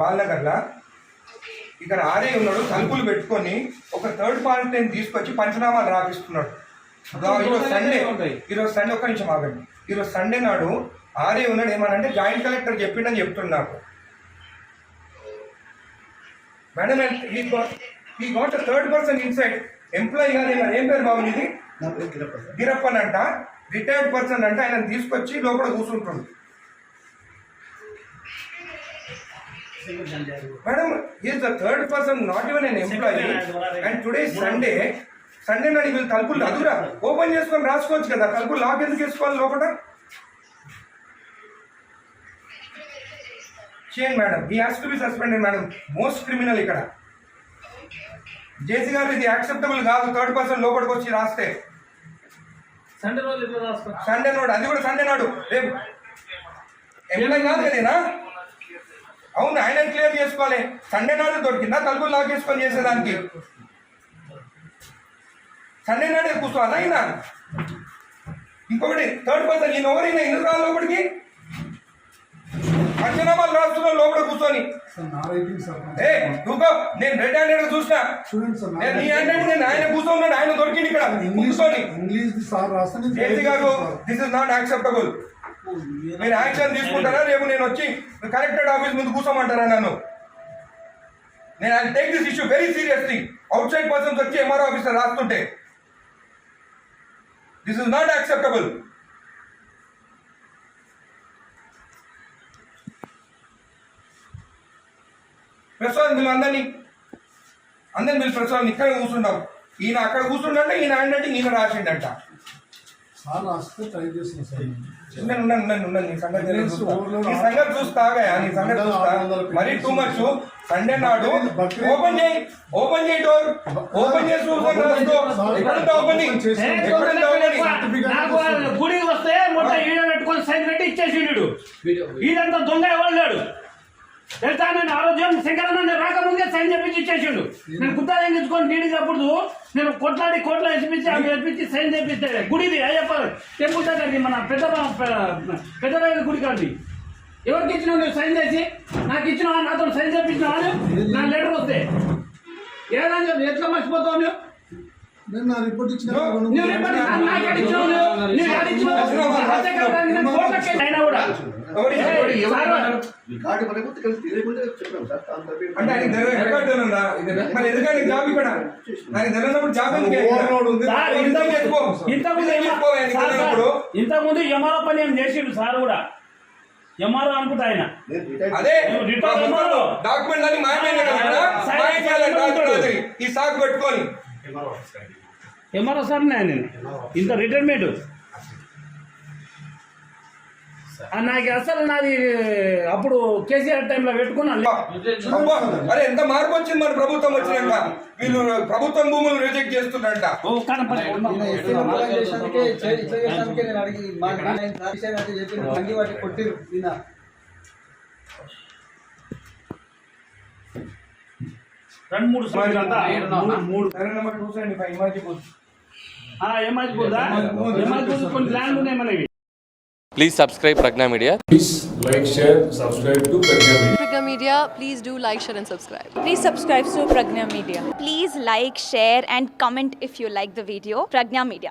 బాలనగర్లో ఇక్కడ ఆర్ఏ ఉన్నాడు, తలుపులు పెట్టుకొని ఒక థర్డ్ పార్టీని తీసుకొచ్చి పంచనామాలు రాపిస్తున్నాడు. ఈరోజు సండే ఒక్క నిమిషం ఆగండి. ఈరోజు సండే నాడు ఆర్ఏ ఉన్నాడు, ఏమనంటే జాయింట్ కలెక్టర్ చెప్పిండని చెప్తున్నాడు. Madam he got a third person inside employee గారు ఏం పేరు బాబు ఇది గిరప్పన్ అంట, రిటైర్డ్ పర్సన్ అంటే ఆయన తీసుకొచ్చి లోపల కూర్చుంటుంది. Madam is the third person, not even n employee. And today Sunday నాడు వీళ్ళు తలుపులు అదురా ఓపెన్ చేసుకొని రాసుకోవచ్చు కదా, తలుపులు లాక్ ఎందుకు వేసుకోవాలి లోపల? చేయండి madam, he has to be suspended madam, most criminal ఇక్కడ. జేసీ గారు ఇది యాక్సెప్టబుల్ కాదు, థర్డ్ పర్సన్ లోపలికి వచ్చి రాస్తే. సండే నాడు, అది కూడా సండే నాడు, రేపు ఎంప్లాయ్ కాదు కదేనా? అవును, ఆయన క్లియర్ చేసుకోవాలి. సండే నాడు దొరికిందా తలుపులు లాక్ చేసుకొని చేసేదానికి? సండే నాడే కూర్చోవాలా ఆయన? ఇంకొకటి థర్డ్ పర్సన్, ఈయన ఎవరైనా ఎందుకు రాలి లోపలికి? పంచనామాలు రాస్తున్నా లోపల కూర్చొని. నేను రెడ్ హ్యాండెడ్ చూసినా, నీ హ్యాండెడ్ నేను ఆయన కూర్చోన్నాడు, ఆయన దొరికింది ఇక్కడ కూర్చొని. జేసీ గారు దిస్ ఇస్ నాట్ యాక్సెప్టబుల్. మీరు యాక్షన్ తీసుకుంటారా? రేపు నేను వచ్చి కలెక్టరేట్ ఆఫీస్ ముందు కూర్చోమంటారా నన్ను? నేను I take this issue very seriously. Outside persons వచ్చి ఎంఆర్ఓ ఆఫీసర్ రాస్తుంటే this is not acceptable. Prasad వీళ్ళు అందరినీ వీళ్ళు ప్రసాద్ ఇక్కడ కూర్చుంటాం. ఈయన అక్కడ కూర్చుంటే ఈయన ఏంటంటే ఈయన రాసిండంట. నీ సంగతి చూస్తాగా, నీ సంగతి చూస్తా. మరీ టూ మచ్. సండే నాడు ఓపెన్ చేయి డోర్, ఓపెన్ చేసి ఎక్కడుంటే ఓపెనింగ్, గుడికి వస్తే మొత్తం ఈడ పెట్టుకొని సైన్ పెట్టి ఇచ్చేసిండు. ఈడంతా దొంగ ఎవరు తెలుసా? నేను ఆరోగ్యం శంకరన్న రాకముందే సైన్ చెప్పించి ఇచ్చేసిండు. నేను గుత్తా తెంగించుకొని నీడినప్పుడు నేను కోట్ల వేసిపించి అవి వేపించి సైన్ చేపిస్తాడు. గుడిది అయ్యప్ప టెంపుల్ దగ్గరది, మన పెద్ద గుడి కాదు. ఎవరికి ఇచ్చినావు నువ్వు సైన్ చేసి? నాకు ఇచ్చినావా? నాతో సైన్ చేపించినావా? నా లెటర్ వస్తే ఏదైనా ఎట్లా మర్చిపోతావు నువ్వు? అయినా కూడా అంటే ఆయన మరి ఎందుకంటే జాబ్ ఇక్కడ ఆయన తెలియనప్పుడు జాబ్ ఇంతకుముందు ఎంఆర్ఓ పని ఏం చేసిండు సార్ కూడా. ఎంఆర్ఓ అనుకుంటా ఆయన. అదే డాక్యుమెంట్ అని మాయమైంది ఈ సాగు పెట్టుకొని ఎంఆర్ఓ సార్ నేను ఇంత రిటైర్మెంట్ నాకు అసలు నాది అప్పుడు కేసీఆర్ టైంలో పెట్టుకున్నాను. అరే ఎంత మార్పు వచ్చింది మన ప్రభుత్వం వచ్చినాక. వీళ్ళు ప్రభుత్వం భూములు రిజెక్ట్ చేస్తున్నారంట. రెండు మూడు కొన్ని ల్యాండ్ ఉన్నాయి మనకి. Please subscribe Pragna Media. Please like, share, subscribe to Pragna Media. Pragna Media, please do like, share and subscribe. Please subscribe to Pragna Media. Please like, share and comment if you like the video. Pragna Media.